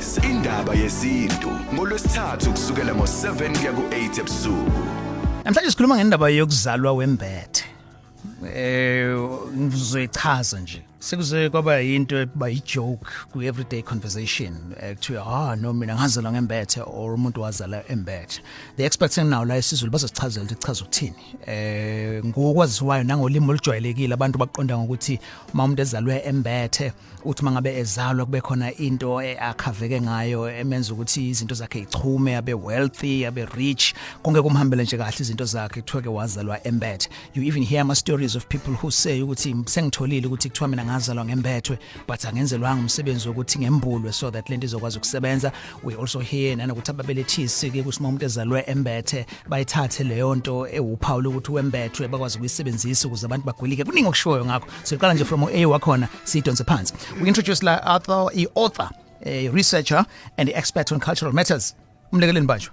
Indaba Yesintu ngolwesithathu kusukela ngo7 kuya ku8 ebusuku. Namhlanje sikhuluma ngendaba yokuzalwa wembethe. Ngizoyichaza nje. Sekuze kwaba into eba ijoke ku everyday conversation kuthiwa no mina ngazalwa ngembethe or umuntu wazala embethe. The experts now la isizulu bazosichazela ukuthi chaza ukuthini. Ngokwaziwayo nangolimi olujwayelekile abantu baqonda ngokuthi uma umuntu ezalwe embethe uthi mangabe ezalwa kube khona into akhaveke ngayo emenza ukuthi izinto zakhe ichume abe wealthy abe rich konke kumhambele nje kahle izinto zakhe kuthiwa ke wazalwa embethe. You even hear my stories of people who say ukuthi sengitholile ukuthi kuthiwa mina ngazalwa ngembethwe but angenzelwanga umsebenzi wokuthi ngembulwe so that lento izokwazi ukusebenza. We also hear nanokuthi ababelethisi ke kusima umuntu ezalwe embethe bayithathe leyo nto ewuphawu lokuthi wembethwe bakwazi ukuyisebenzisa ukuze abantu bagwilike kuningi okushoyo ngakho. Siqala nje from A wakhona sidonse phansi. We introduce la author, a researcher and the expert on cultural matters. Umlekeleni Banjwa.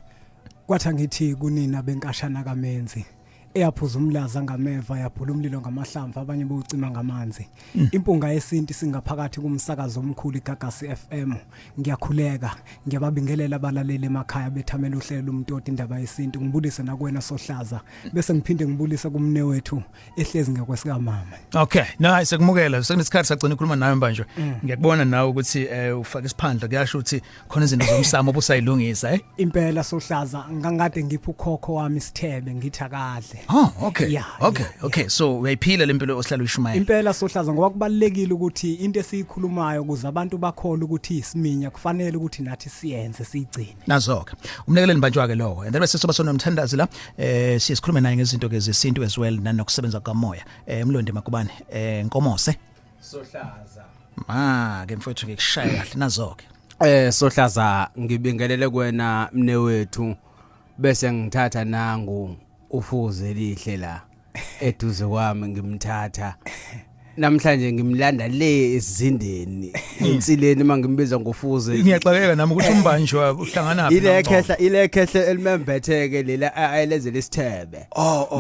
Kwatha ngithi kunina benkashana kaMenzi eyaphuza umlaza ngameva yaphula umlilo ngamahlamvu abanye bowucima ngamanzi. Impunga yesintu singaphakathi kumsakazo omkhulu Gagasi FM. Ngiyakhuleka ngiyababingelela abalaleli emakhaya bethamela uhlelo umtoti Indaba Yesintu ngibulise nakwena Sohlaza bese ngiphinde ngibulise kumne wethu ehlezi ngekwesika mama. Okay, no sekumukela sekunesikhathi sagcina ukukhuluma nawe Banjwa. Ngiyakubona nawe ukuthi ufaka isiphandla kuyasho ukuthi khona izinto zomsamo obusayilungisa Impela Sohlaza ngangade ngipha ukhokho wami isithebe ngithi kahle. Oh, okay. Yeah, okay. Yeah. Okay. So uyayiphila lempilo ohlala uyishumayela. Impela Sohlaza ngoba kubalekile ukuthi into esiyikhulumayo ukuze abantu bakholwe ukuthi isiminya kufanele ukuthi nathi siyenze sigcine. Nazoke. Umlekeleni Banjwa ke lowo. And then bese soba sonomthandazi la sikhuluma naye ngezinto ke zesintu as well nanokusebenza kamoya. Mlondi Makubane Nkomose. Sohlaza. Ke mfowethu ke kushaya kahle nazoke. Sohlaza ngibingelele kuwena mne wethu bese ngithatha nangu ufuze lihle la eduze kwami ngimthatha namhlanje ngimlanda le esizindeni insileni mangimbiza ngofuze ngiyaxakeka nami ukuthi umbanjwa uhlangana phi ile khehle elimembetheke lela ayeleze lesithebe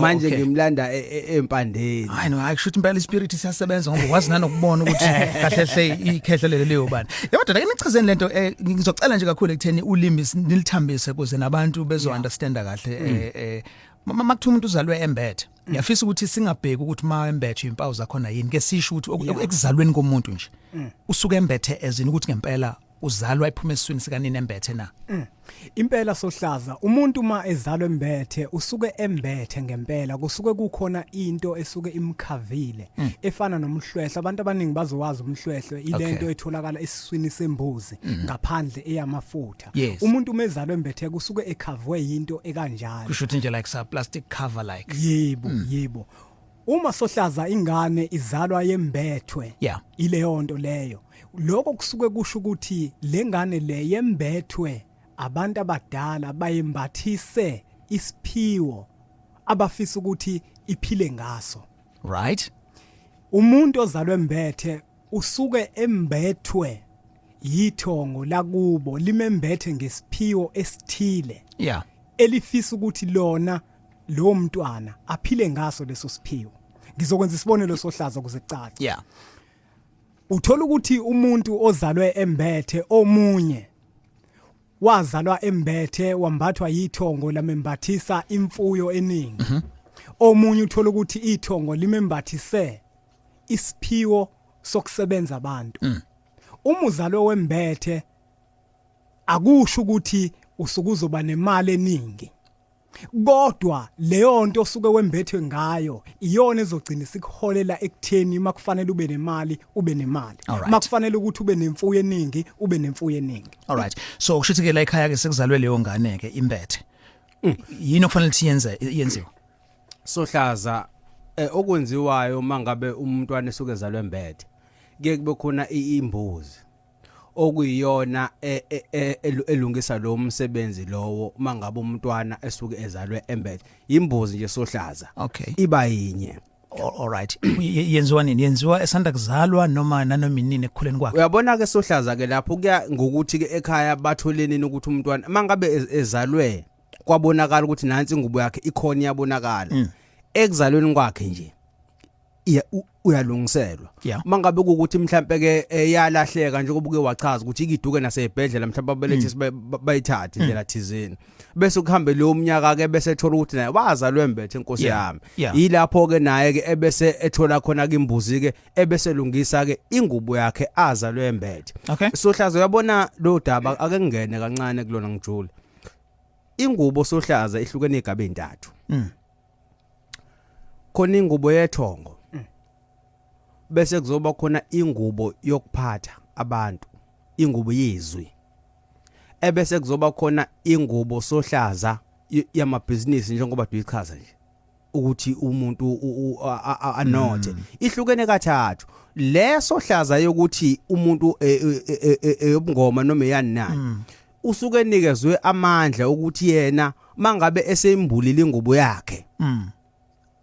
manje ngimlanda empandeni hayi no akushuthi impela ispirit siyasebenza ngoba wazi nanokubona ukuthi kahle hle ikhehle lelo leyo bani yabona nginichazeni lento ngizocela nje kakhulu ekutheni ulimi nilithambise kuze nabantu bezo understanda kahle makuthiwa umuntu uzalwe embethe ngiyafisa ukuthi singabheki ukuthi ma embethe impawu zakhona yini ke sisho ukuthi ekuzalweni komuntu nje usuke embethe ezini ukuthi ngempela uzalwa iphuma esiswini sikanini embethe na. Impela Sohlaza umuntu ma ezalwe embethe usuke embethe ngempela kusuke kukhona into esuke imkhavile efana nomhlwehle. Abantu abaningi bazowazi umhlwehle ilento etholakala esiswini sembuzi ngaphandle eyamafutha. Umuntu umezalwe embethe kusuke ekhavwe into ekanjalo kusho ukuthi nje like sa plastic cover like. Yebo uma Sohlaza ingane izalwa yembethwe ileyo nto leyo lokho kusuke kusho ukuthi lengane le yembethwe abantu abadala bayembathise isiphiwo abafisa ukuthi iphile ngaso. Right. Umuntu ozalwe embethe usuke embethwe yithongo lakubo limembethe ngesiphiwo esithile. Elifisa ukuthi lona lo mntwana aphile ngaso leso siphiwo. Ngizokwenza isibonelo Sohlaza kuze kucace. Uthola ukuthi umuntu ozalwe embethe omunye wazalwa embethe wambathwa yithongo lamembathisa imfuyo eningi. Omunye uthola ukuthi ithongo limembathise isiphiwo sokusebenza abantu. Uma uzalwe wembethe akusho ukuthi usukuzoba nemali eningi. Kodwa leyo nto osuke wembethwe ngayo iyona ezogcina sikuholela ekutheni makufanele ube nemali ube nemali makufanele ukuthi ube nemfuyo eningi ube nemfuyo eningi. Alright, so kushuthi ke la ekhaya ke sekuzalwe leyo ngane ke imbethe yini okufanele yenziwe Sohlaza okwenziwayo mangabe umntwana esuke ezalwe embethe ke kube khona imbuzi okuyiyona elungisa lo msebenzi lowo mangabe umntwana esuke ezalwe embethe imbuzi nje Sohlaza iba yinye. Alright, yenziwa nini yenziwa esanda kuzalwa noma nanominini ekukhuleni kwakhe. Uyabona ke Sohlaza ke lapho kuya ngokuthi ke ekhaya batholenini ukuthi umntwana mangabe ezalwe kwabonakala ukuthi nansi ingubo yakhe ikhona iyabonakala ekuzalweni kwakhe nje uyalungiselwa mangabe ukuthi mhlambe ke yalahleka nje kubuke wachaza ukuthi ikiduke nasebhedlela mhlawumbe abelethi bayithathe indlela thizeni bese kuhambe lo umnyaka ke bese ethola ukuthi naye wazalwa Wembethe inkosi yami yilapho ke naye ke ebese ethola khona ke imbuzi ke ebese lungisa ke ingubo yakhe azalwa Wembethe sohlazo uyabona lo daba ake ngene kancane kulona ngijule ingubo sohlaza ihlukene igaba ezintathu khona ingubo yethongo bese kuzoba khona ingubo yokuphatha abantu ingubo yezwi ebese kuzoba khona ingubo sohlaza yamabhizinisi njengoba duyichaza nje ukuthi umuntu anothe ihlukene kathathu leso hlaza yokuthi umuntu eyobungoma noma yani nayo usuke nikezwe amandla ukuthi yena mangabe esembulile ingubo yakhe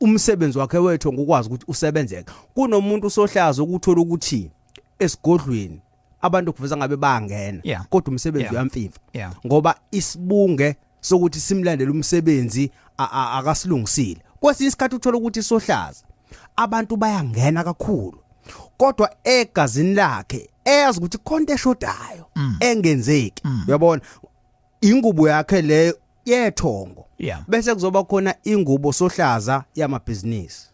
umsebenzi wakhe wethu ngokwazi ukuthi usebenzeke kunomuntu sohlaza ukuthola ukuthi esigodlweni abantu kuveza ngabe bangena kodwa umsebenzi uyamfimfa ngoba isibunge sokuthi simlandele umsebenzi akasilungisile kwesinye isikhathi uthola ukuthi sohlaza abantu bayangena kakhulu kodwa egazini lakhe eyazi ukuthi konke eshodayo engenzeki uyabona ingubo yakhe le yethongo bese kuzoba khona ingubo sohlaza yamabhizinisi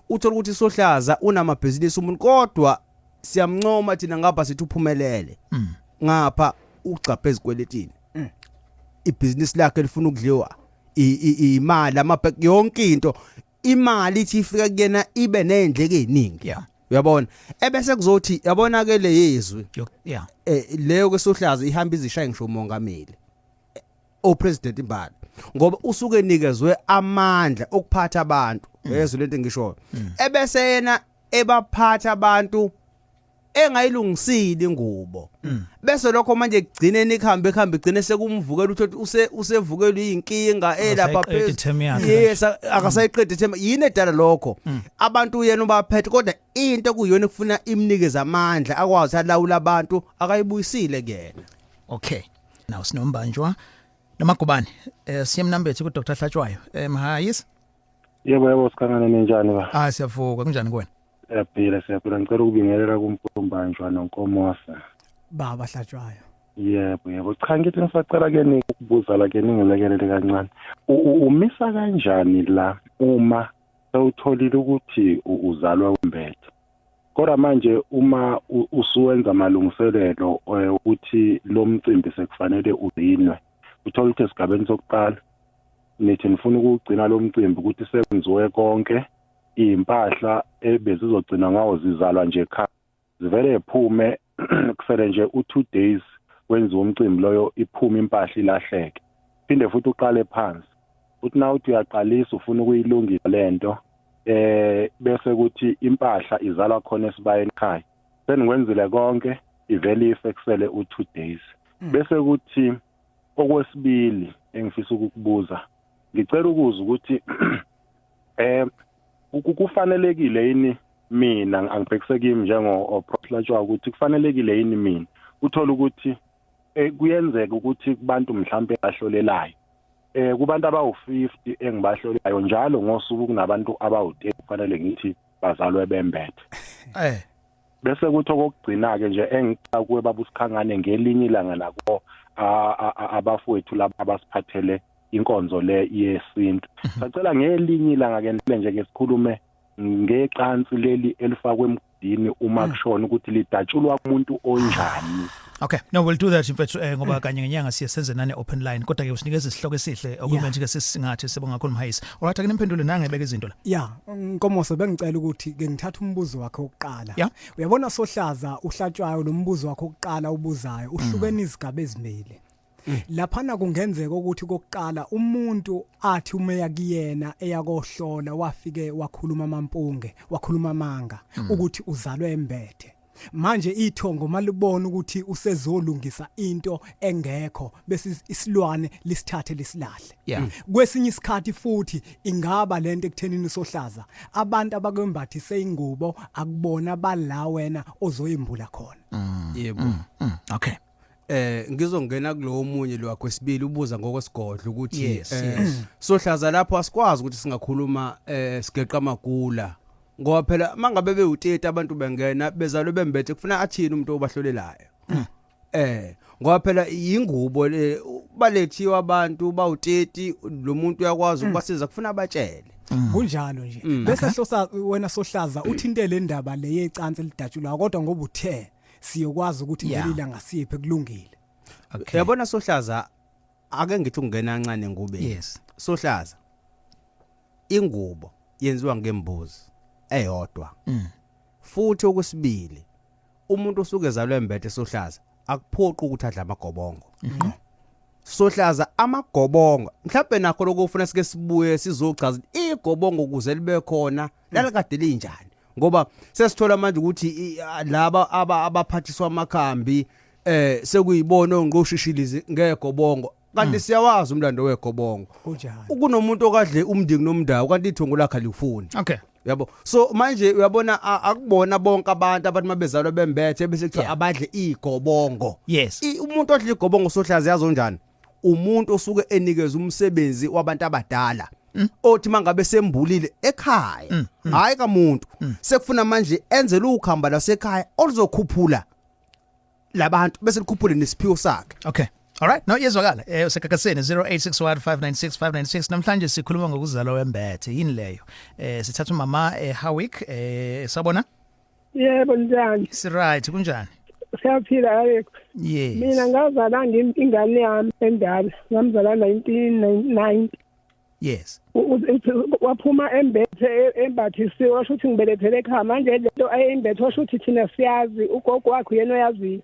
uthola ukuthi sohlaza unamabhizinisi umuntu kodwa siyamncoma thina ngapha sithi uphumelele ngapha ugcapha ezikweletini ibhizinisi lakhe lifuna ukudliwa imali amabhek yonke into imali ithi ifika kuyena ibe nezindleko eziningi uyabona ebese kuzothi yabona ke le yezwi leyo kwesohlaza ihamba izishaya ngisho umongameli president imbali ngoba usuke enikezwe amandla okuphatha abantu yezwe lento ngisho ebese yena ebaphatha abantu engayilungisile ingubo bese lokho manje kugcineni ikhambe igcine sekumvukela uthi usevukelwe inkinga elapha phezulu yes akasayiqedi thema yini edala lokho abantu uyena ubaphethe kodwa into kuyona kufuna imnikeza amandla akwazi alawula abantu akayibuyisile kuyena okay now sinombanjwa nomagubane siyemnambethi ku Dr Hlatshwayo mahayis yebo sikhangane nenjani ba siyavuka kunjani kuwena siyaphila ngicela ukubingelela kumpombanjwa nonkomosa baba Hlatshwayo yebo cha ngithi ngisacela ke ukubuza la ke ningilekelele kancane umisa kanjani la uma sewutholile ukuthi uzalwa Wembethe kodwa manje uma usuwenza amalungiselelo ukuthi lo mcimbi sekufanele uzinwe uthola ukuthi esigabeni sokuqala nithi nifuna ukugcina lo mcimbi ukuthi sekwenziwe konke impahla ebezizogcina ngawo zizalwa nje ekhaya zivele ephume kusele nje u2 days wenziwa umcimbi loyo iphume impahla ilahleke phinde futhi uqale phansi uthi na uthi uyaqalisa ufuna ukuyilungisa lento bese ukuthi impahla izalwa khona esibayeni ekhaya senikwenzile konke ivele ifeksele u2 days bese ukuthi okwesibili engifisa ukukubuza ngicela ukuza ukuthi kufanelekile yini mina angibhekise kimi njengo-Hlatshwayo ukuthi kufanelekile yini mina uthola ukuthi kuyenzeka ukuthi kubantu mhlawumbe bahlolelayo kubantu abawu50 engibahlolayo njalo ngosuku kunabantu abawu10 kufanele ngithi bazalwe Wembethe bese kuthi okugcina ke nje engicela kuwe baba usikhangane ngelinye ilanga nako abafowethu laba abasiphathele inkonzo le yesintu sacela ngelinye ilanga ke nje ke sikhulume ngeqansi leli elifakwe emgidini uma kushona ukuthi lidatshulwa kumuntu onjani. Okay, no, we'll do that in fact ngoba kanye ngenyanga siyasenze nane open line kodwa ke usinikeza isihloko esihle okumenze ke sisingathi sibonga kakhulu mhayisi. Alright, ake nimpendulo nangebeka izinto la. Yeah, Nkomoso bengicela ukuthi ke ngithatha umbuzo wakhe oqala. Uyabona Sohlaza uHlatshwayo lo mbuzo wakhe oqala ubuzayo uhlukene izigaba ezimile. Laphana kungenzeka ukuthi kokuqala umuntu athi umeya kuyena eyakohlola wafike wakhuluma amampunge wakhuluma amanga ukuthi uzalwe Wembethe manje ithongo malibona ukuthi usezolungisa into engekho bese isilwane lisithathe lisilahle kwesinye isikhathi futhi ingaba lento ekuthenini Sohlaza abantu abakwembathise ingubo akubona bala wena ozoyimbula khona yebo okay ngizongena kulo munye lo wakwesibili ubuza ngokwesigodlo ukuthi Sohlaza lapho asikwazi ukuthi singakhuluma sigeqa amagula ngoba phela mangabe be-30 abantu bengena bezalwe bembethe kufuna athini umuntu obahlolelayo ngoba phela ingubo le balethiwa abantu bawu30 lo muntu uyakwazi ukubasiza kufuna abatshele kunjalo nje bese hlosa wena sohlaza uthintele indaba le yecansi lidatshulwa kodwa ngoba uthe siyokwazi ukuthi ngelila ngasiphe kulungile. Yabona sohlaza ake ngithi ungena kancane ngubeni. Yes. Sohlaza ingubo yenziwa ngembuzi eyodwa. Futhi okusibili umuntu osuke ezalwe embethe sohlaza akuphoqi ukuthi adla amagobongo. Sohlaza amagobongo mhlawumbe nakho lokufuna sike sibuye sizochaza igobongo ukuze libe khona lalikade linjani ngoba sesithola manje ukuthi laba abaphathiswa amakhambi sekuyibona ongqoshishilizi ngegobongo kanti siyawazi umlando wegobongo kunomuntu okadle umndingi nomndawo kanti ithongo lakhe lifuni. Okay. Yabo so manje uyabona akubona bonke abantu abathi mabezalwa bembethe bese kuthiwa abadle igobongo. Yes. Umuntu odle igobongo sohlaza yazo njani umuntu osuke enikeza umsebenzi wabantu abadala othi mangabe sembulile ekhaya hayi kamuntu sekufuna manje enzele ukuhamba lasekhaya oluzokhuphula labantu bese likhuphule nesiphiwo sakhe. Okay. All right. No yezwakala. Usegagasini 0861596596 namhlanje sikhuluma ngokuzalwa wembethe yini leyo. Sithatha umama Hawick sabona? Yebo njani? Si right kunjani? Siyaphila ayekho. Yes. Mina ngazala ingane yami endala ngamzala 1990. Yes. Waphuma embethe embathisiwe washo ukuthi ngibelethele ekhaya manje lento ayembethe washo ukuthi thina siyazi ugogo wakhe yena oyazi.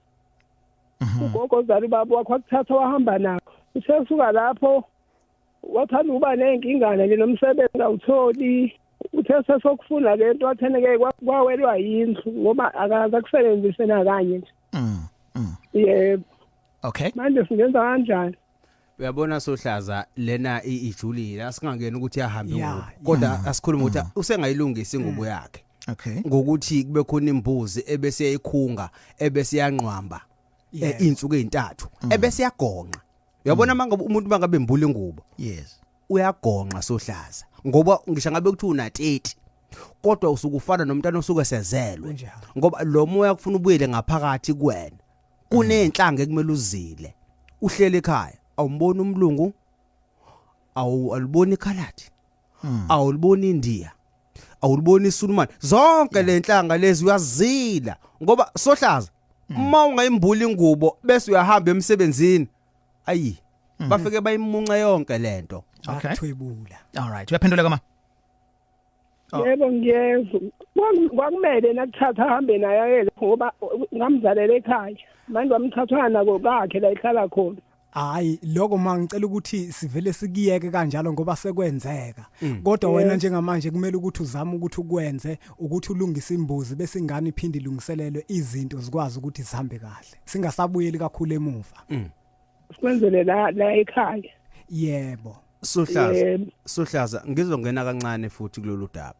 Ugogo zali baba wakho akuthatha wahamba nakho. Usesuka lapho wathanda uba nenkingana nje nomsebenzi awutholi. Uthe sesokufuna lento watheneke kwawelwa yindlu ngoba akaza kusebenzise nakanye nje. Yebo. Okay. Manje singenza kanjani? Uyabona sohlaza lena ijulile asingangena ukuthi ahambe ngoba kodwa asikhuluma ukuthi usengayilungisa ingubo yakhe. Okay. Ngokuthi kube khona imbuzi ebese yayikhunga ebese yanqwamba insuku ezintathu ebese yagonqa. Uyabona mangabe umuntu mangabe embula ingubo. Yes. Uyagonqa sohlaza ngoba ngisho ngabe kuthi una 30 kodwa usukufana nomntana osuke sezelwe ngoba lo moya kufuna ubuyele ngaphakathi kuwena kunenhlanga ekumele uzile uhlele ekhaya awumboni umlungu awuliboni ikhalathi awuliboni India awuliboni iSulumane zonke lenhlanga lezi uyazila ngoba sohlaza uma ungayimbula ingubo bese uyahamba emsebenzini ayi bafike bayimunca yonke lento. Okay. Athwebula. All right. Uyaphendula kama? Yebo ngiyezwa. Kwakumele nakuthatha ahambe naye ngoba ngamzalela ekhaya. Manje wamthathwa nako kakhe la ehlala khona. Hayi lokho mangicela ukuthi sivele sikiyeke kanjalo ngoba sekwenzeka. Kodwa wena njengamanje kumele ukuthi uzame ukuthi ukwenze ukuthi ulungise imbuzi bese ingane iphinde ilungiselelwe izinto zikwazi ukuthi zihambe kahle. Singasabuyeli kakhulu emuva. Sikwenzele la ekhaya. Yebo. Sohlaza ngizongena kancane futhi kulolu daba.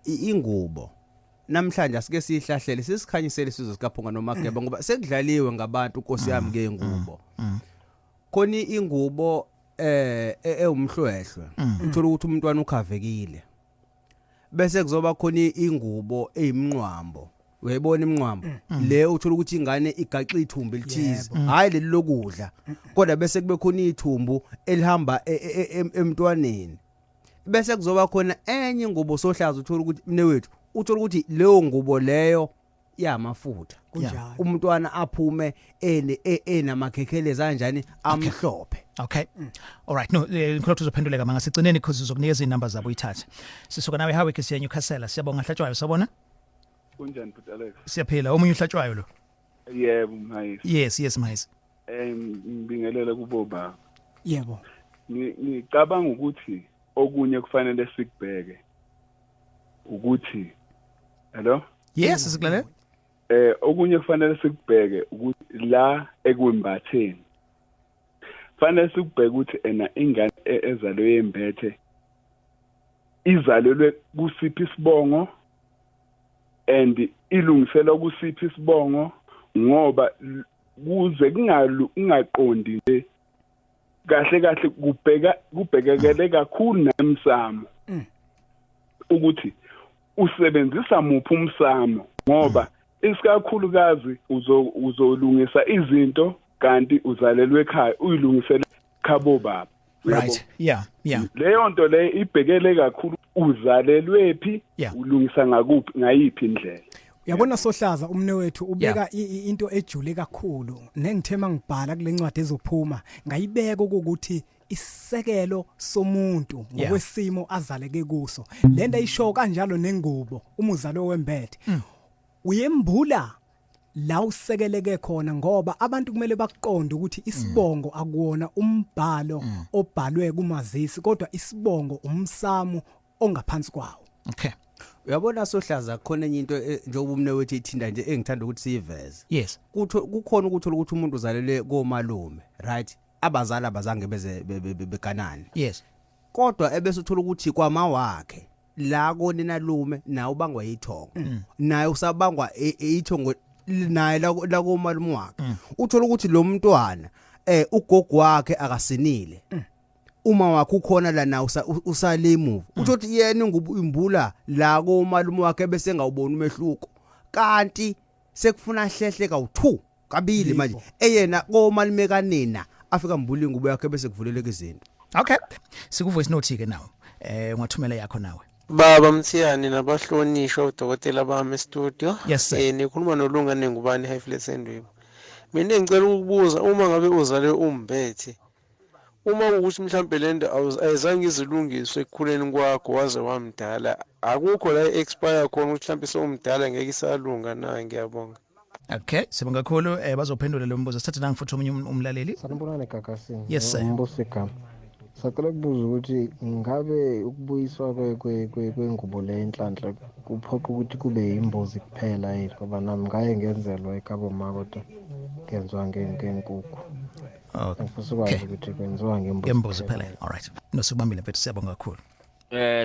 Ingubo namhlanje asike sihlahlele sisikhanyisele sizosikaphunga nomageba ngoba sekudlaliwe ngabantu Nkosi yami ngengubo. Khoni ingubo umhlwehlwe uthola ukuthi umntwana ukhavekile bese kuzoba khona ingubo eyimnqwambo uyayibona imnqwambo le uthola ukuthi ingane igaxa ithumbu elithize hayi leli lokudla kodwa bese kube khona ithumbu elihamba emntwaneni bese kuzoba khona enye ingubo sohlaza uthola ukuthi mnewethu uthola ukuthi leyo ngubo leyo yamafutha umntwana aphume enamakhekhele kanjani amhlophe. Okay. All right. No, ngikho uzophenduleka manga sigcineni because uzokunikeza inamba zabo uyithathe. Sisuka nawe Hawick siya Newcastle. Siyabonga hlatshwayo sabona? Kunjani futhi Alex? Siyaphila. Omunye uhlatshwayo lo. Yebo mhayisi. Yes mhayisi. Ngibingelela kubo ba. Yebo. Ngicabanga ukuthi okunye kufanele sikubheke ukuthi hello? Yes, sikulale. Okunye kufanele sikubheke ukuthi la ekwembatheni fanele sikubheke ukuthi ena ingane ezalwe yembethe izalelwe kusiphi isibongo and ilungiselwa kusiphi isibongo ngoba kuze kungaqondi nje kahle kubhekekele kakhulu nemsamo ukuthi usebenzisa muphi umsamo ngoba isikakhulukazi uzolungisa izinto kanti uzalelwe ekhaya uyilungisele khabo baba. Right. Yeah. Leyo nto le ibhekele kakhulu uzalelwe phi ulungisa ngayiphi indlela. Uyabona Sohlaza umnewethu ubeka into ejule kakhulu nengithema ngibhala kule ncwadi ezophuma ngayibeka ukuthi isisekelo somuntu ngokwesimo azaleke kuso. Lento ayisho kanjalo nengubo umuzalo wembethe. Uyembula la usekeleke khona ngoba abantu kumele bakuqonde ukuthi isibongo akuwona umbhalo obhalwe kumazisi kodwa isibongo umsamo ongaphansi kwawo. Okay. Uyabona Sohlaza khona enye into njengoba umnewethu ithinda nje engithanda ukuthi siyiveze. Yes. Kukhona ukuthola ukuthi umuntu uzalelwe komalume, right? Abazali abazange beze beganane. Yes. Kodwa ebese uthola ukuthi kwama wakhe la konina lume naye ubangwa yithongo. Naye usabangwa ithongo naye la komalume wakhe. Uthola ukuthi lo mntwana ugogo wakhe akasinile. Uma wakhe ukhona la na usale emuva uthi yena imbula la komalume wakhe bese ngawubona umehluko kanti sekufuna hlehle kawu2 kabili manje eyena komalume kanina afika mbula ingubo yakhe bese kuvuleleke izinto. Okay, siku voice note ke nawo ungathumela yakho nawe baba Mthiyane nabahlonishwa udokotela bami e-studio. Yes sir. Nikhuluma nolunga nengubani high flat sendwebo. Mina ngicela ukubuza uma ngabe uzale umbethe uma ukuthi mhlambe lento ayizange izilungiswe ekukhuleni kwakho waze wamdala akukho la expire khona ukuthi mhlambe sewumdala ngeke isalunga na. Ngiyabonga. Okay, sibonga kakhulu bazophendula lo mbuzo sithathe nangi futhi omunye umlaleli. Sanibonani Gagasi. Yes sir. Umbuzo igama. Sacela ukubuza ukuthi ngabe ukubuyiswa kwengubo le enhlanhla kuphoqa ukuthi kube imbuzi kuphela yini ngoba nami ngaye ngenzelwa ekhabo makodwa ngenzwa ngenkukhu. Okay. Ngifisa ukwazi ukuthi kwenziwa ngembuzi phela. All right. Nosibambile bethu siyabonga kakhulu.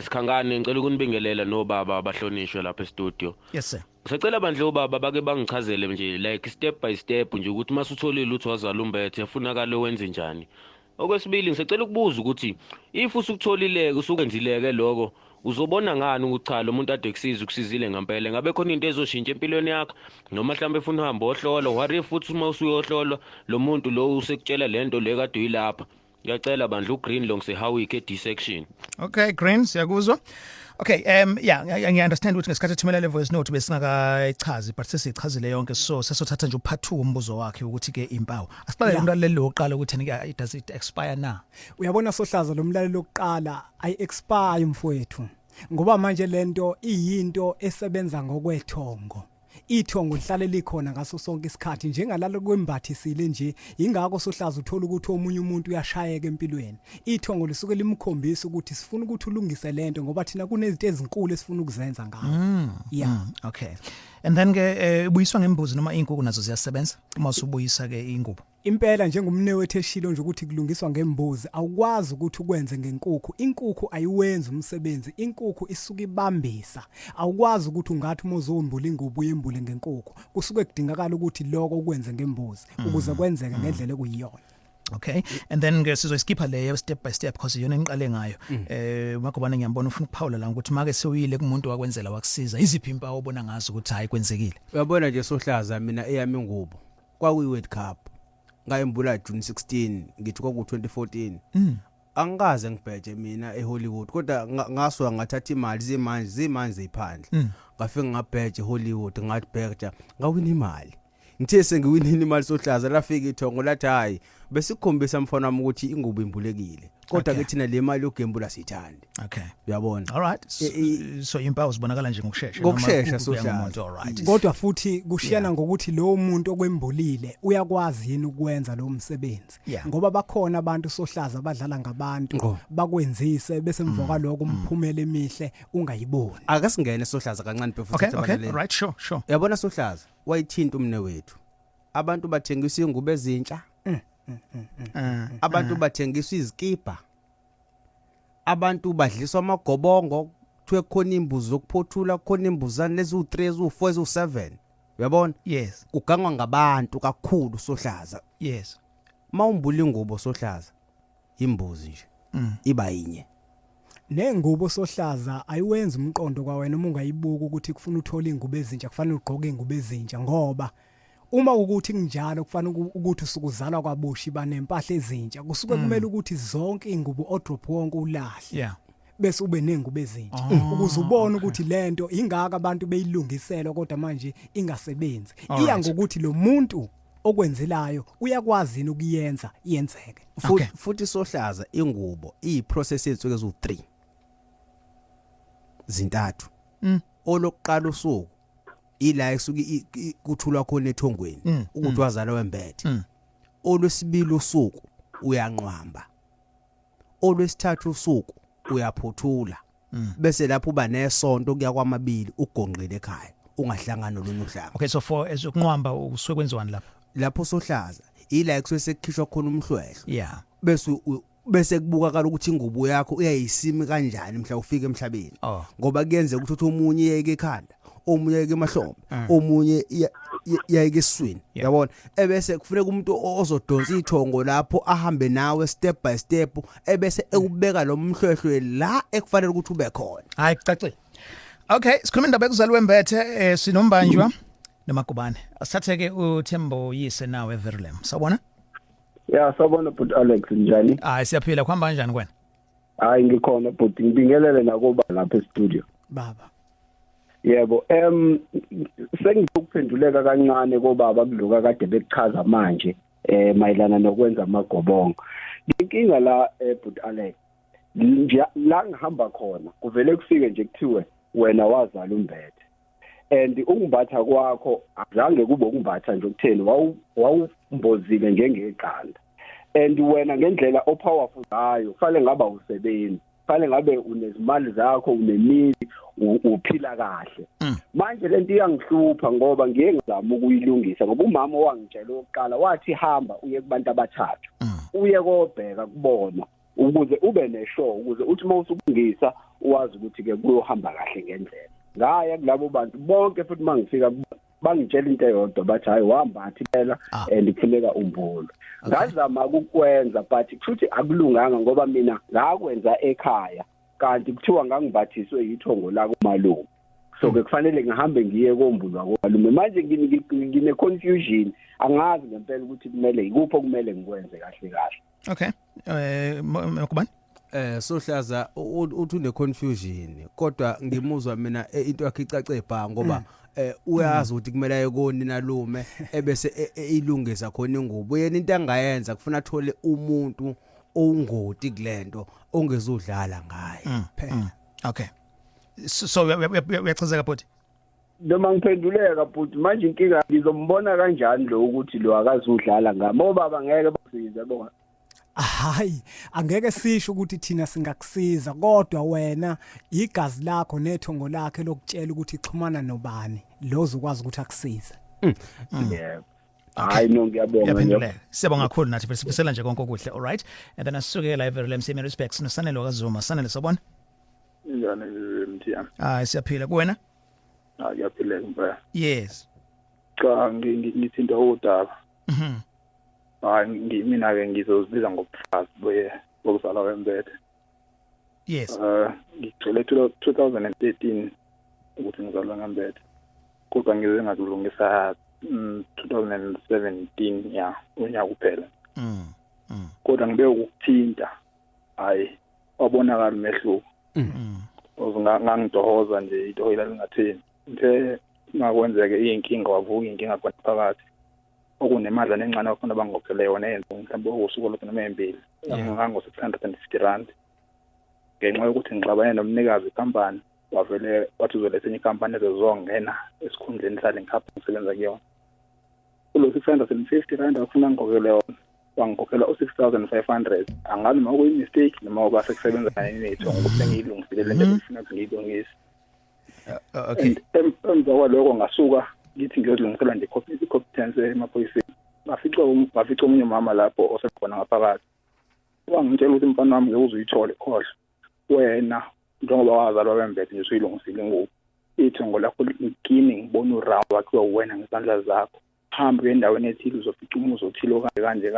Sikhangane ngicela ukunibingelela nobaba abahlonishwe lapha e-studio. Yes sir. Sicela bandle ubaba bake bangichazele nje like step by step nje ukuthi masutholile uthi wazala umbethe yafunakala wenze njani. Okwesibili ngisicela ukubuza ukuthi if usukutholileke usukenzileke lokho uzobona ngani ukuthi cha lo muntu ade kusiza ukusizile ngempela ngabe khona into ezoshintsha empilweni yakho noma mhlawumbe ufuna uhamba ohlolo wari futhi uma usuyohlolwa lo muntu lo usekutshela lento le kade uyilapha. Ngiyacela bandle uGreen lo ngiseHowick e-D-section. Okay Green siyakuzwa. Okay I understand ukuthi ngesikhathi thumela le voice note besingakayichazi but sesichazile yonke so sesothatha nje upart 2 umbuzo wakhe ukuthi ke impawu asiqale umlaleli loqala ukuthi does it expire na. Uyabona Sohlaza lo mlaleli lokuqala ayi expire mfowethu ngoba manje lento iyinto esebenza ngokwethongo. Ithongo lihlale likhona ngaso sonke isikhathi njengalalo kwembathisile nje ingakho Sohlaza uthola ukuthi omunye umuntu uyashayeka empilweni. Ithongo lisuke limkhombisa ukuthi sifuna ukuthi ulungise lento ngoba thina kunezinto ezinkulu esifuna ukuzenza ngayo. Okay. And then ke ubuyiswa ngembuzi noma inkukhu nazo ziyasebenza uma usubuyisa ke ingubo. Impela njengomnewethu eshilo nje ukuthi kulungiswa ngembuzi awukwazi ukuthi ukwenze ngenkukhu. Inkukhu ayiwenzi umsebenzi. Inkukhu isuka ibambisa. Awukwazi ukuthi ungathi uma uzombula ingubo uyembule ngenkukhu. Kusuke kudingakala ukuthi lokho ukwenze ngembuzi ukuze kwenzeke ngendlela ekuyiyona. Okay, and then ke sizoyiskipha leyo step by step because yona engiqale ngayo. Makubana ngiyambona ufuna ukuphawula la ukuthi make sewuyile kumuntu wakwenzela wakusiza. Iziphi impawu obona ngazo ukuthi hayi kwenzekile? Uyabona nje Sohlaza mina eyami ngubo kwakuyi World Cup. Ngayembula June 16 ngithi kwaku 2014. Angikaze ngibheje mina eHollywood kodwa ngaswa ngathatha imali zimanzi ziphandle. Ngafika ngabheje eHollywood ngathi bheja ngawina imali. Ngithe sengiwinini imali Sohlaza lafika ithongo lathi hayi besikhombisa mfana wami ukuthi ingubo imbulekile kodwa ke thina le mali yogembula sithandi. Okay, uyabona. All right, so impawu zibonakala nje ngokusheshsha Sohlaza. All right, kodwa futhi kushiyana ngokuthi lo muntu okwembulile uyakwazi yini ukwenza lo msebenzi ngoba bakhona abantu Sohlaza abadlala ngabantu bakwenzise bese mvoka lokho umphumela emihle ungayiboni. Ake singene Sohlaza kancane before Okay, all right, sure. Uyabona Sohlaza wayithinta umnewethu abantu bathengisa ingubo ezintsha. Abantu bathengisa izikipa. Abantu badliswa amagobongo kuthiwe khona imbuzi zokuphothula khona imbuzane lezu 3 ezu 4 ezu 7. Uyabona? Yes. Ugangwa ngabantu kakhulu Sohlaza. Yes. Mawumbula ingubo Sohlaza imbuzi nje iba yinye. nengubo sohlaza ayiwenza umqondo kwawena uma ungayibuka ukuthi kufuna uthola ingubo ezintsha kufanele ugqoke ingubo ezintsha ngoba uma ukuthi kunjalo kufanele ukuthi usukuzalwa kwabushi banempahla ezintsha kusuke kumele ukuthi zonke ingubo odrop wonke ulahle bese ube nengubo ezintsha ukuze ubone ukuthi lento ingaka abantu beyilungisela kodwa manje ingasebenzi iya ngokuthi lo muntu okwenzelayo uyakwazi ukuyenza iyenzeke futhi sohlaza ingubo iprocess etsuke ezu3 zintathu olokuqala usuku ila esuke kuthulwa khona ethongweni ukuthi wazalwa wembethe olwesibili usuku uyanqwamba olwesithathu usuku uyaphuthula bese lapho uba nesonto kuya kwamabili ugonqile ekhaya ungahlangana nolunye uhlanga. Okay, so for ezokunqwamba usuke kwenziwani lapho sohlaza ila ekusuke sekukhishwa khona umhlwehlo bese kubukakala ukuthi ingubo yakho uyayisimi kanjani mhla ufika emhlabeni ngoba kuyenzeka ukuthi omunye yeke ekhanda omunye yeke emahlombe omunye yeke eswini yabona ebese kufuneka umuntu ozodonsa ithongo lapho ahambe nawe step by step ebese ekubeka lo mhlwehlwe la ekufanele ukuthi ube khona. Hayi kucacile. Okay, sikhuluma indaba yokuzalwa wembethe sinombanjwa noMagubane. Asithatheke uThembo yise nawe Verulam. Sawubona? Yeah, sawubona but Alex njani? Hayi siyaphila kuhamba kanjani kwena? Hayi ngikhona but ngibingelele nakuba lapha e-studio. Baba. Yebo, sengizokuphenduleka kancane kobaba kuloka kade bekuchaza manje mayelana nokwenza amagobongo. Inkinga la but Alex la ngihamba khona kuvele kufike nje kuthiwe wena wazala umbethe. And ukumbatha kwakho azange kube ukumbatha nje ukutheni wawumbozile njengeqanda. And wena ngendlela opowerful ngayo kufanele ngaba usebenzi, kufanele ngabe unezimali zakho, unemizi, uphila kahle. Manje lento iyangihlupha ngoba ngeke ngizama ukuyilungisa ngoba umama wangitshela oqala wathi hamba uye kubantu abathathu. Uye kobheka kubona ukuze ube neshow ukuze uthi mawusukungisa uwazi ukuthi ke kuyohamba kahle ngendlela. Ngaya kulabo bantu bonke futhi mangifika bangitshela into eyodwa bathi hayi wambathi phela ndikufuneka umbulo. Ngazama ukukwenza but futhi akulunganga ngoba mina ngakwenza ekhaya kanti kuthiwa ngangibathiswe yithongo la kumalume. So ke kufanele ngihambe ngiye kombulwa kwalume. Manje ngine confusion angazi ngempela ukuthi kumele ikuphi okumele ngikwenze kahle kahle. Okay. Makubani? Sohlaza uthi une confusion kodwa ngimuzwa mina into yakhe icace ebha ngoba uyazi ukuthi kumele ayekoni nalume ebese ilungisa khona ingubo yena into angayenza kufuna athole umuntu ongoti kulento ongezudlala ngaye phela. Okay, so uyachazeka bhuti? Noma ngiphenduleka bhuti manje inkinga ngizombona kanjani lo ukuthi lo akazudlala ngami obaba ngeke basize bona. Hayi angeke sisho ukuthi thina singakusiza kodwa wena igazi lakho nethongo lakhe lokutshela ukuthi ixhumana nobani lozo ukwazi ukuthi akusize. Yebo. Hayi no ngiyabonga. Siyabonga kakhulu nathi sifisela nje konke okuhle. All right, and then asisuke la Verulam sime respects nosanelo kaZuma. Sanele sobona? Njani Mthiyane? Hayi siyaphila kuwena? Hayi siyaphila ngempela. Yes. Cha ngithinta udaba. Hayi mina ke ngizozibiza ngobufazi bokuzalwa wembethe. Yes. Ngicela 2013 ukuthi ngizalwa ngembethe. Kodwa ngize ngakulungisa 2017 ya unyaka kuphela. Kodwa ngibe ukuthinta hayi wabonakala mehluko. Ngangidohoza nje itohila lingatheni. Ngithe ngakwenzeke inkinga wavuka inkinga khona phakathi. Okunemali nencane afuna bangophele yona yenze mhlawumbe usuku lothu noma embili ngango 650 rand ngenxa yokuthi ngixabane nomnikazi company wavele wathi uzoletha enye company ezozongena esikhundleni sale ngikhapha ngisebenza kuyona kulo 650 rand afuna ngikhokhele yona wangikhokhela u6500 angazi noma kuyi mistake noma oba sekusebenza kanye nethu ngokuthi ngiyilungisile lento efuna ukuthi ngiyilungise. Okay, emva kwaloko ngasuka ngithi ngiyozilungisela nje competence emaphoyiseni bafica omunye umama lapho osekhona ngaphakathi wangitshela ukuthi umfana wami ngekuzuyithole khohle wena njengoba wazalwa wembethe nje uyilungisile ngoku ithongo lakho likini ngibona urawo wakhe wena ngezandla zakho hamba endaweni ethile uzofica umuzi othile kanje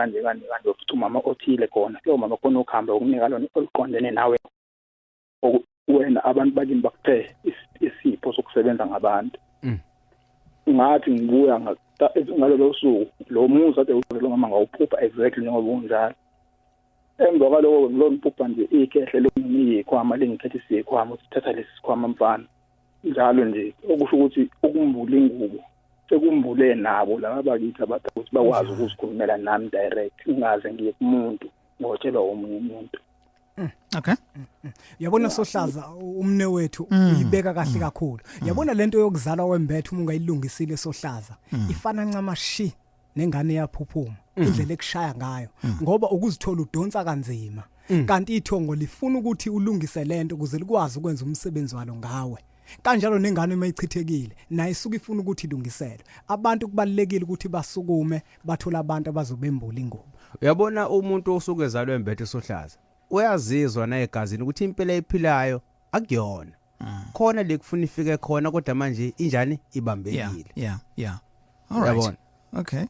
ufica umama othile khona lo mama khona ukuhamba ukunika lona oliqondene nawe wena abantu bakini bakuphe isipho sokusebenza ngabantu ngathi ngibuya ngalelo suku lo muzi ade uzolo mama ngawuphupha exactly njengoba unjalo emva kwaloko ngilomphupha nje ikehle lokuyikhwama lengithatha isikhwama usithatha lesikhwama mfana njalo nje okusho ukuthi ukumbula ingubo sekumbule nabo laba bakithi abathi ukuthi bakwazi ukuzikhulumela nami direct ungaze ngiye kumuntu ngotshelwa omunye umuntu. Okay. Yabona Sohlaza umne wethu uyibeka kahle kakhulu. Yabona lento yokuzalwa wembethe uma ungayilungisile Sohlaza ifana ncama shi nengane yaphuphuma indlela ekushaya ngayo ngoba ukuzithola udonsa kanzima kanti ithongo lifuna ukuthi ulungise lento ukuze likwazi ukwenza umsebenzi walo ngawe. Kanjalo nengane mayichithekile naye isuka ifuna ukuthi ilungiselwe. Abantu kubalekile ukuthi basukume bathola abantu abazobembula ingubo. Uyabona umuntu osuke ezalwe wembethe Sohlaza uyazizwa na egazini ukuthi impela ephilayo akuyona khona lekufuna ifike khona kodwa manje injani ibambekile. Yeah. All right. Okay.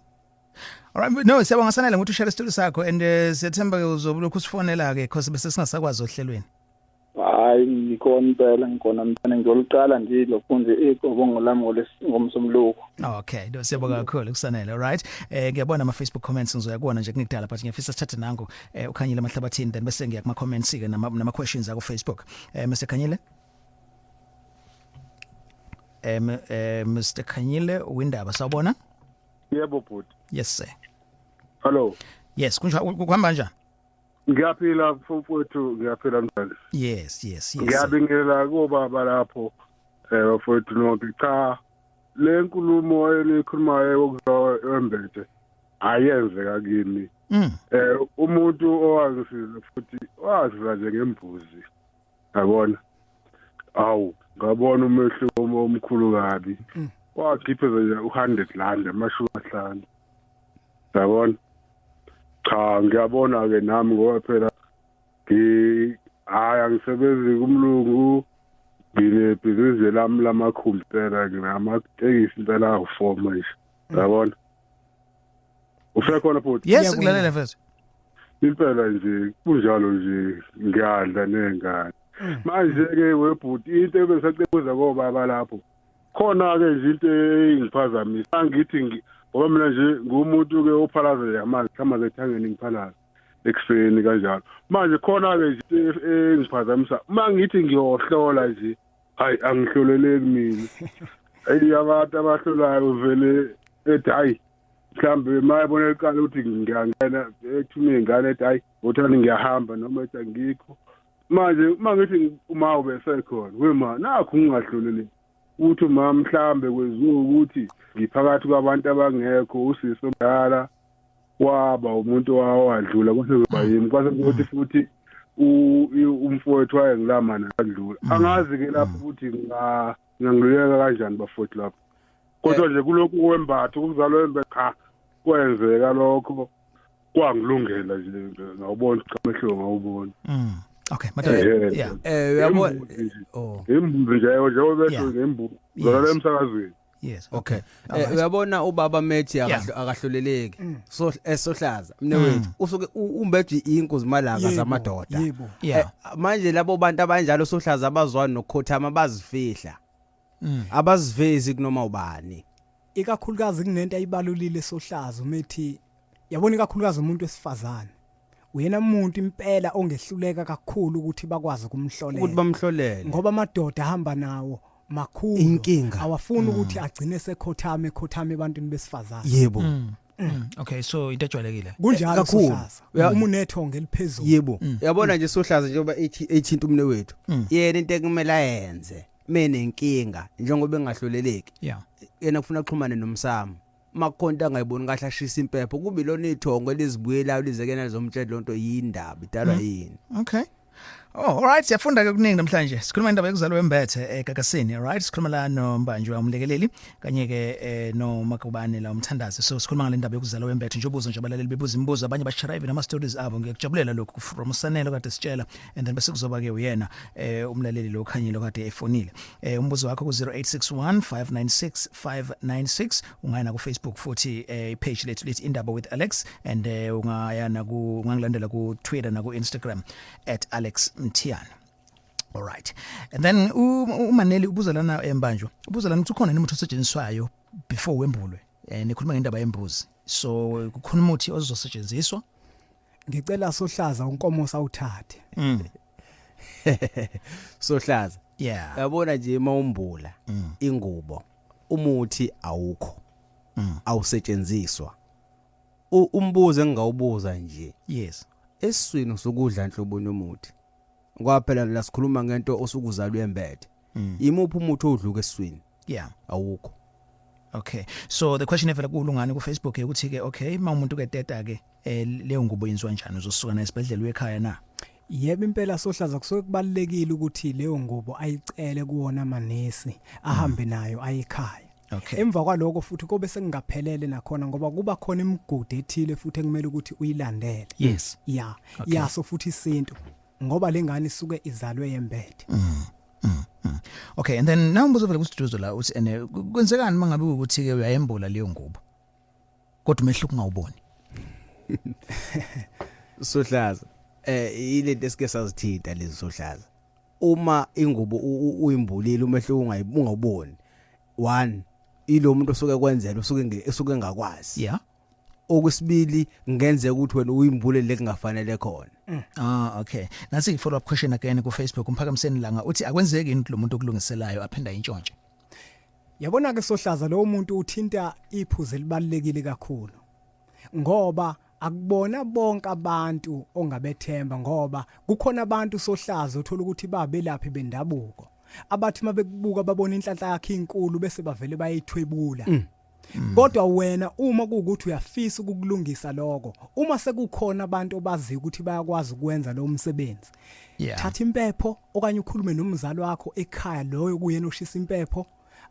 All right, no siyabonga sanele ngokuthi ushare isitori sakho and siyathemba ke uzobulokhu usifonela ke because bese singasakwazi ohlelweni. Hayi ngikona impela ngikona mntana ngiyoliqala nje lofunze igobongo lami ngomsomluko. Okay, siyabonga kakhulu kusanele. All right. Ngiyabona ama Facebook comments ngizoyakubona nje kunikudala but ngiyafisa sithathe nango ukhanyile emahlabathini then bese ngiya kuma comments ke nama questions aku Facebook. Mr. Khanyile. Mr. Khanyile Windaba sawubona? Yebo bhuti. Yes sir. Hello. Yes, kuhamba njani? Ngiyaphila mfowethu ngiyaphila mntana. Yes. Ngiyabingelela kubaba lapho mfowethu nonke cha le nkulumo elikhulumayo ukuzalwa wembethe ayenzeka kimi. Umuntu owazisile futhi waziva nje ngembuzi. Yabona? Awu ngabona umehlo omkhulu kabi. Wakhipha nje u100 rand amashumi 5. Yabona? Cha ngiyabona ke nami ngoba phela angisebenzi kumlungu ngine bhizinisi lami lamakhompyutha nginamatekisi impela u4 manje. Yabona? Usekhona futhi? Yes ngilale mfethu. Impela nje kunjalo nje ngiyadla nengane. Manje ke webhuti into ebesacebeza kobaba lapho khona ke nje into engiphazamisa ngithi ngoba mina nje ngumuntu ke ophalaza amanzi khama ethangeni ngiphalaza ekseni kanjalo manje khona ke nje engiphazamisa mangithi ngiyohlola nje hayi angihloleleki mina ayi abantu abahlolayo vele ethi hayi mhlambe mayibona eqala ukuthi ngiyangena ethumile ingane ethi hayi uthanda ngiyahamba noma ethi angikho manje mangithi uma ube sekhona wema nakho ngingahloleleki uthi mama mhlambe kweziwe ukuthi ngiphakathi kwabantu abangekho usiso omdala waba umuntu owadlula kusezoba yimi kwase ukuthi futhi umfowethu wayengilama nakadlula angazi ke lapho ukuthi ngangiluleka kanjani bafowethu lapho kodwa nje kulokhu kwembatho ukuzalwa wembethe cha kwenzeka lokho kwangilungela nje ngawubona iqamehlo ngawubona. Okay, madodana. Yeah. Uyabona imbuzi nje besho ngembuzi. Zona emsakazweni. Yes. Okay. Uyabona ubaba Methi akahloleleki. So Sohlaza mne wethu usuke umbethe inkozi malanga zamadoda. Yebo. Manje labo bantu abanjalo Sohlaza abazwana nokukhothama bazifihla. Abazivezi kunoma ubani. Ikakhulukazi kunento ayibalulile Sohlaza umethi yabona ikakhulukazi umuntu wesifazane. Uyena umuntu impela ongehluleka kakhulu ukuthi bakwazi ukumhlolela ukuthi bamhlolele ngoba amadoda ahamba nawo makhulu inkinga awafuni ukuthi agcine sekhothame ebantwini besifazane. Yebo. Okay, so into ejwayelekile kunjalo Sohlaza uma unethonge eliphezulu. Yebo. Uyabona nje Sohlaza njengoba ethinta umne wethu yena into ekumele ayenze mene inkinga njengoba engahloleleki yena kufuna uxhumane nomsamo makhonta angayiboni kahle ashisa impepho kube lona ithongo elizibuyelayo lizekena zomtshelo lonto yindaba idalwa yini. Okay. Oh, all right, siyafunda ke kuningi namhlanje. Sikhuluma indaba yokuzalwa wembethe eGagasini, all right? Sikhuluma la noMbanjwa umlekeleli kanye ke no Makubane la umthandazi. So sikhuluma ngale ndaba yokuzalwa wembethe nje ubuzo nje abalaleli bebuza imibuzo abanye basharive nama stories abo ngiyakujabulela lokho from Sanelo kade sitshela and then bese kuzoba ke uyena umlaleli lo khanyile kade efonile. Umbuzo wakho ku 0861596596 ungayana ku Facebook futhi page lethu lithi Indaba with Alex and ungayana ungangilandela ku Twitter na ku Instagram @Alex Mthiyane. All right. And then uManeli ubuzalana embanjwa. Ubuzalana ukuthi ukhona umuthi osetshenziswayo before wembulwe. Nikhuluma ngendaba yembuzi. So kukhona umuthi ozosetshenziswa. Ngicela Sohlaza unkomo sawuthathe. Sohlaza. Yeah. Yabona nje mawumbula ingubo. Umuthi awukho. Awusetshenziswa. Umbuzo engawubuza nje. Yes. Esiswini sokudla enhloboni yomuthi. Kwaphela la sikhuluma ngento osukuzalwa wembethe. Imuphi umuthi odluka esiswini? Yeah. Awukho. Okay. So the question evela kulungani ku Facebook ukuthi ke okay mawumuntu ke teta ke leyo ngubo yenziwa kanjani uzosuka nesibedlela ekhaya na? Yebo impela Sohlaza kusuke kubalekile ukuthi leyo ngubo ayicele kuwona amanesi ahambe nayo ayikhaya. Okay. Emva kwaloko futhi kobe sengaphelele nakhona ngoba kuba khona imigudu ethile futhi ekumele ukuthi uyilandele. Yes. Yeah. Yaso futhi isintu ngoba lengane isuke izalwe yembethe. Okay, and then now umbuzo vele kusiduzo la uthi ene kwenzekani mangabe ukuthi ke uyayembula leyo ngubo kodwa umehluko ungawuboni. Sohlaza ilento esike sazithinta lezi Sohlaza uma ingubo uyimbulile umehluko ungawuboni. 1 ilo muntu osuke kwenzela usuke engakwazi. Yeah. Okwesibili ngenzeka ukuthi wena uyimbule lekungafanele khona. Okay. Nasi follow up question again ku Facebook umphakamiseni langa uthi akwenzeki into lo muntu okulungiselayo aphinda intshontshe. Yabona ke Sohlaza lo muntu uthinta iphuzu elibalekile kakhulu. Ngoba akubona bonke abantu ongabethemba ngoba kukhona abantu Sohlaza uthola ukuthi babelaphi bendabuko. Abathi mabekubuka babona inhlanhla yakhe inkulu bese bavele bayithwebula. Kodwa wena uma kuukuthi uyafisa ukukulungisa lokho uma sekukhona abantu obazi ukuthi bayakwazi ukwenza lo msebenzi thatha impepho okanye ukhulume nomzali wakho ekhaya loyo kuyena oshisa impepho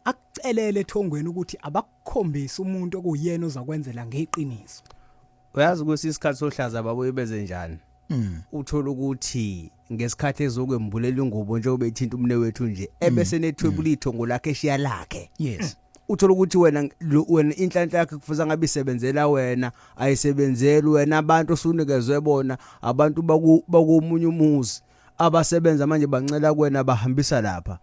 akucelele ethongweni ukuthi abakukhombisa umuntu okuyena ozakwenzela ngeqiniso. Uyazi ukuthi isikhathi Sohlaza babo ibeze njani? Uthola ukuthi ngesikhathi ezokwembulela ingubo njengoba ethinta umne wethu nje ebese nethwebula ithongo lakhe eshiya lakhe. Yes. Uthola ukuthi wena inhlanhla yakhe kufuza ngabe isebenzela wena ayisebenzeli wena abantu osunikezwe bona abantu bakomunye umuzi abasebenza manje bancela kuwena bahambisa lapha.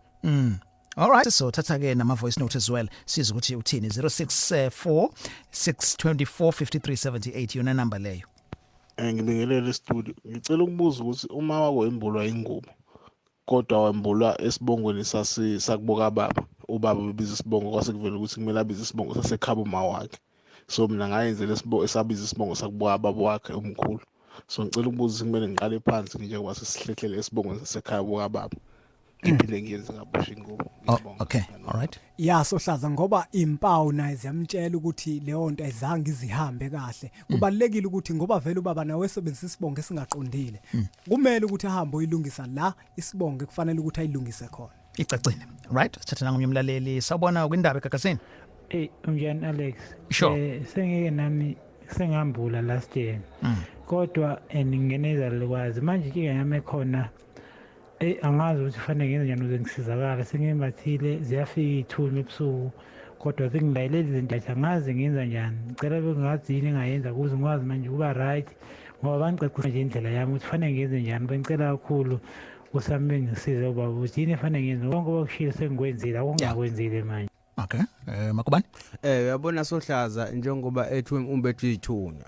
All right, so thatha ke nama voice note as well siza ukuthi uthini 064 624 5378 yona number leyo. Ngibingelele studio ngicela ukubuza ukuthi uma wako embulwa ingubo kodwa wembulwa esibongweni sakuboka baba ubaba bebiza isibongo kwase kuvela ukuthi kumele abize isibongo sasekhaba uma wakhe so mina ngayenzela esabiza isibongo sakuboka baba wakhe omkhulu so ngicela ukubuza kumele ngiqale phansi njengoba sesihlehlela esibongo sasekhaya boka baba ngiphinde ngiyenze ngabusha ingubo. Okay, all right. Yeah Sohlaza ngoba impawu naye ziyamtshela ukuthi leyo nto ayizange izihambe kahle kubalekile ukuthi ngoba vele ubaba nawe esebenzisa isibongo esingaqondile kumele ukuthi ahambe uyilungisa la isibongo kufanele ukuthi ayilungise khona. Icacile. Right, thatha nangomnye umlaleli sawubona kwindaba Gagasini. Unjani Alex? Sure. Sengike nami sengambula last year. Kodwa ngingeneza lekwazi manje ke yami khona angazi ukuthi fanele ngenze njani ukuze ngisizakala sengimbathile ziyafika ithume ebusuku kodwa zingilayeleli izinto athi angazi ngenza njani ngicela bengazi yini engayenza ukuze ngikwazi manje ukuba right ngoba bangicecisa nje indlela yami ukuthi fanele ngenze njani bengicela kakhulu usami ngisize ubaba ukuthi yini fanele ngenze konke okushilo sengikwenzile akungakwenzile manje. Okay, Makubani? Uyabona Sohlaza njengoba ethi umbethu ithunya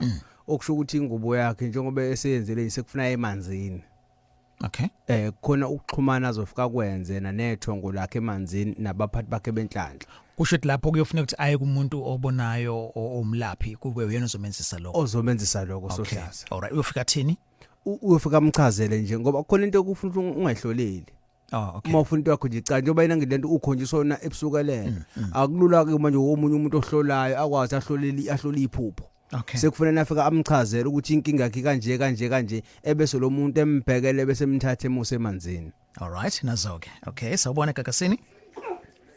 okusho ukuthi ingubo yakhe njengoba eseyenzele sekufuna emanzini. Okay. Khona ukuxhumana azofika kwenze nanethongo lakhe emanzini nabaphathi bakhe benhlanhla. Kusho ukuthi lapho kuyofuneka ukuthi aye kumuntu obonayo omlaphi kube uyena ozomenzisa lokho. Ozomenzisa lokho Sohlaza. All right, uyofika thini? Uyofika amchazele nje ngoba khona into okufuna ungayihloleli. Okay. Uma ufuna into yakho nje cha njengoba yena ngilento ukhonjisona ebusukelela. Akulula ke manje omunye umuntu ohlolayo akwazi ahlole iphupho. Okay. Sekufanele afika amchazela ukuthi inkinga yakhe kanje ebese lo muntu embhekele bese emthathe emuse emanzini. All right, nazo-ke. Okay, sawubona Gagasini.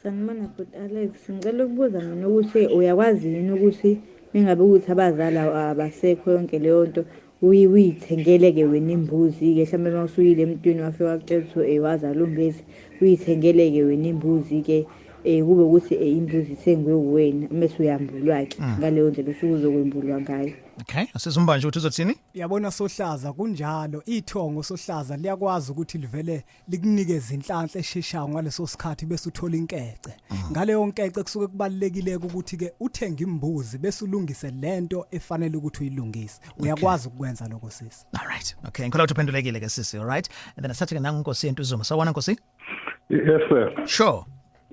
Sanibona bhuti Alex, ngicela ukubuza mina ukuthi uyakwazi yini ukuthi mengabe ukuthi abazala abasekho yonke leyo nto uyithengele ke wena imbuzi ke mhlawumbe mawusuyile emntwini wafika wakutshela ukuthi wazala umbezi uyithengele ke wena imbuzi ke kube ukuthi imbuzi sengwe wena mase uyambulwa ke ngaleyo ndlela usuke uzokwembulwa ngayo. Okay, asizumba nje uthi uzothini? Yabona Sohlaza kunjalo ithongo Sohlaza liyakwazi ukuthi livele likunikeze inhlanhla esheshayo ngaleso sikhathi bese uthola inkece. Ngaleyo nkece kusuke kubalekile ukuthi ke uthenga imbuzi bese ulungise lento efanele ukuthi uyilungise. Uyakwazi ukwenza lokho sisi. All right. Okay, ngikholwa uphendulekile ke sisi, all right? And then asathe ke nangu Nkosi Entuzuma. Sawona Nkosi? Yes sir. Sure.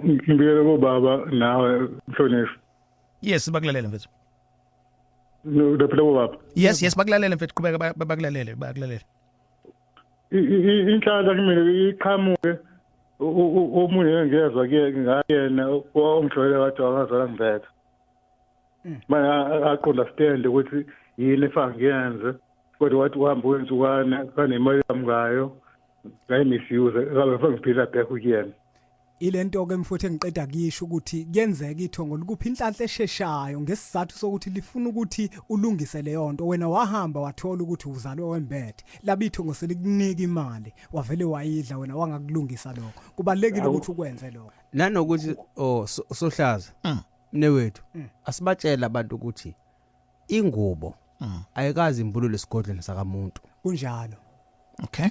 Ngibiyele kubaba nawe Mhlonisi. Yes, bakulalele mfethu. No, lapho baba. Yes, bakulalele mfethu, qhubeka bakulalele. Inhlanhla kimi iqhamuke omunye ngezwe ke ngayena omhlole wathi akazala ngibethe. Manje aqondastand ukuthi yini efanele ngiyenze kodwa wathi uhamba wenzukana kanemali yami ngayo ngayimisuze akabe ngiphila back kuyena. Ilento ke mfuthe ngiqeda kuyisho ukuthi kuyenzeka ithongo likuphi inhlanhla esheshayo ngesizathu sokuthi lifuna ukuthi ulungise leyo nto wena wahamba wathola ukuthi uzalwe wembethe labithongo selikunika imali wavele wayidla wena wangakulungisa lokho kubalekile ukuthi ukwenze lokho nanokuthi Sohlaza mnewethu asibatshela abantu ukuthi ingubo ayikazi imbululo esigodlweni sakamuntu kunjalo. Okay.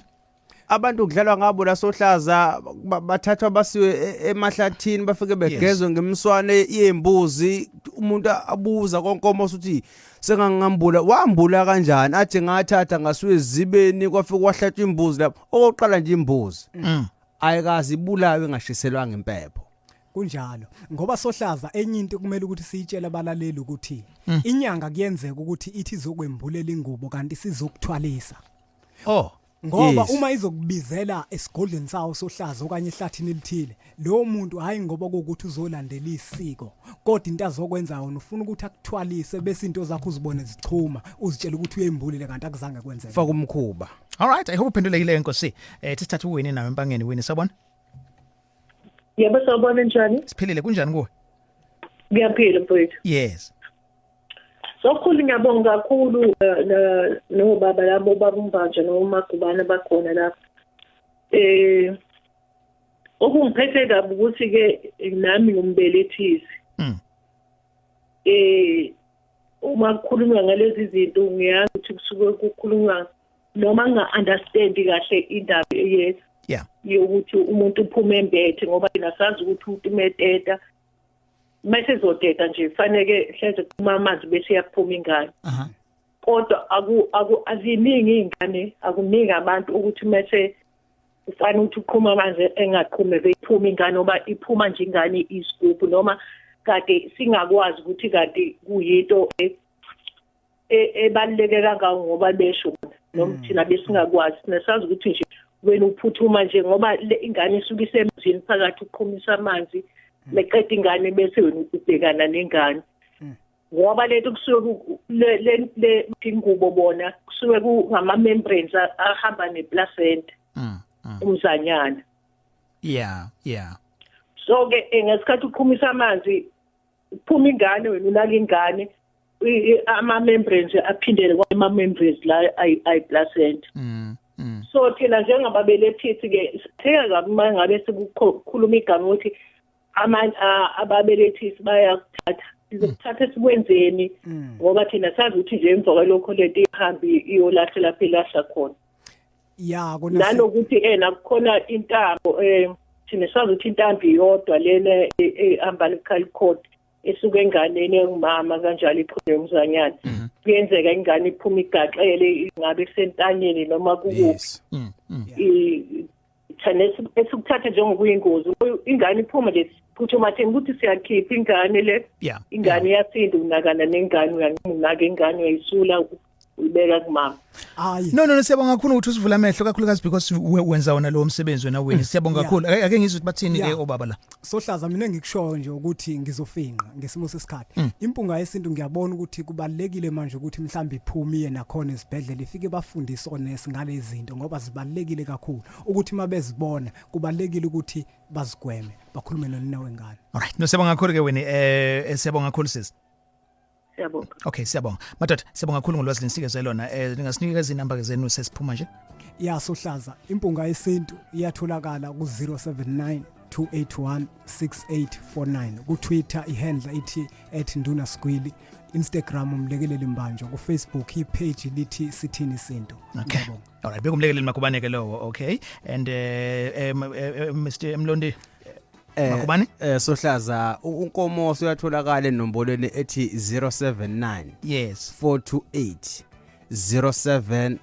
Abantu kudlalwa ngabo la Sohlaza bathathwa basiwe emahlathini bafike begezwe ngemswane yembuzi umuntu abuza konkomo uthi sengangambula wambula kanjani athi ngathatha ngasuwe ezibeni kwafika kwahlatshwa imbuzi lapho okoqala nje imbuzi ayikazi ibulawe ngashiselwa ngempepho kunjalo ngoba Sohlaza enye into kumele ukuthi siyitshela abalaleli ukuthi inyanga kuyenzeka ukuthi ithi izokwembulela ingubo kanti sizokuthwalisa ngoba uma izokubizela esigodlweni sawo Sohlaza okanye ehlathini elithile lo muntu hayi ngoba ukuthi uzolandela isiko kodwa into azokwenza wona ufuna ukuthi akuthwalise bese into zakho uzibone zichuma uzitshela ukuthi uyembulile kanti akuzange kwenzeke faka umkhuba. All right, I hope uphendulekile Nkosi. Sithatha uwini nawe empangeni wini sabona? Yebo sawubona njani? Siphilile kunjani kuwe? Ngiyaphila mfowethu. Yes. Sokhulu ngiyabonga kakhulu no baba labo babumbanje noma kubana bakhona lapha. Okungiphethe kabi ukuthi ke nami ngumbelethisi. Uma kukhulunywa ngalezi zinto ngiyazi ukuthi kusuke kukhulunywa noma nga-understand kahle indaba yethu. Yeah. Yokuthi umuntu uphuma embethe ngoba thina sazi ukuthi umuntu umeteta mase zoteta nje fanele hleze kuma amanzi bese yaphuma ingane. Kodwa aziningi ingane akuningi abantu ukuthi mase ufana ukuthi uqhuma amanzi engaqhume beyiphuma ingane ngoba iphuma nje ingane isigubhu noma kade singakwazi ukuthi kade kuyinto ebaluleke kangaka ngoba besho noma thina besingakwazi nesazi ukuthi nje wena uphuthuma nje ngoba ingane isuke isemzini phakathi uqhumisa amanzi leqeda ingane bese wena ubhekana nengane ngoba lethu kusuke le ingubo bona kusuke kungama membranes ahamba neplacenta umzanyana. Yeah. So ke ngesikhathi uqhumisa amanzi uphuma ingane wena unaka ingane ama membranes aphindele kwama membranes la ay placenta. So thina njengababelethisi ke sitheka kabi mangabe sikukhuluma igama ukuthi ababelethisi bayakuthatha sizokuthatha sikwenzeni ngoba thina sazi ukuthi nje emva kwalokho lento ihambi iyolahla lapha elahla khona. Yeah nanokuthi nakukhona intambo thina sazi ukuthi intambo iyodwa lena umbilical cord esuke enganeni engumama kanjalo iphuma umzanyana kuyenzeka ingane iphuma igaxele ngabe sentanyeni noma kukuphi thina esikuthatha njengokuyingozi ingane iphuma nje phuthuma thina ukuthi siyakhipha ingane le ingane yasinda unakana nengane uyanaka ingane uyayisula uyibeka kumama. No siyabonga kakhulu ukuthi usivula amehlo kakhulukazi because wenza wona lo msebenzi wena wena siyabonga kakhulu ake ngizwe ukuthi bathini obaba la. Sohlaza mina ngikushoyo nje ukuthi ngizofinqa ngesimo sesikhathi impunga yesintu ngiyabona ukuthi kubalekile manje ukuthi mhlambi iphumiye nakhona esibhedlela ifike bafundise onesi ngale izinto ngoba zibalekile kakhulu ukuthi mabezibona kubalekile ukuthi bazigweme bakhulume nonina wengane. All right, no siyabonga kakhulu ke wena siyabonga kakhulu sis. Siyabonga. Okay, siyabonga. Madoda, siyabonga kakhulu ngolwazi lenisikeze lona. Ningasinikeza inamba zenu sesiphuma nje? Yeah, Sohlaza. Impunga yesintu iyatholakala ku 079 02816849 ku Twitter ihandle ithi @ndunaskwili, Instagram umlekeleli mbanjwa, ku Facebook ipage lithi sithini isintu. Okay. Alright, bekumlekeleli Makubane ke lowo. Okay. And Mr. Mlondi Makubane Sohlaza unkomoso uyatholakala enombolweni ethi 079 yes 428 0757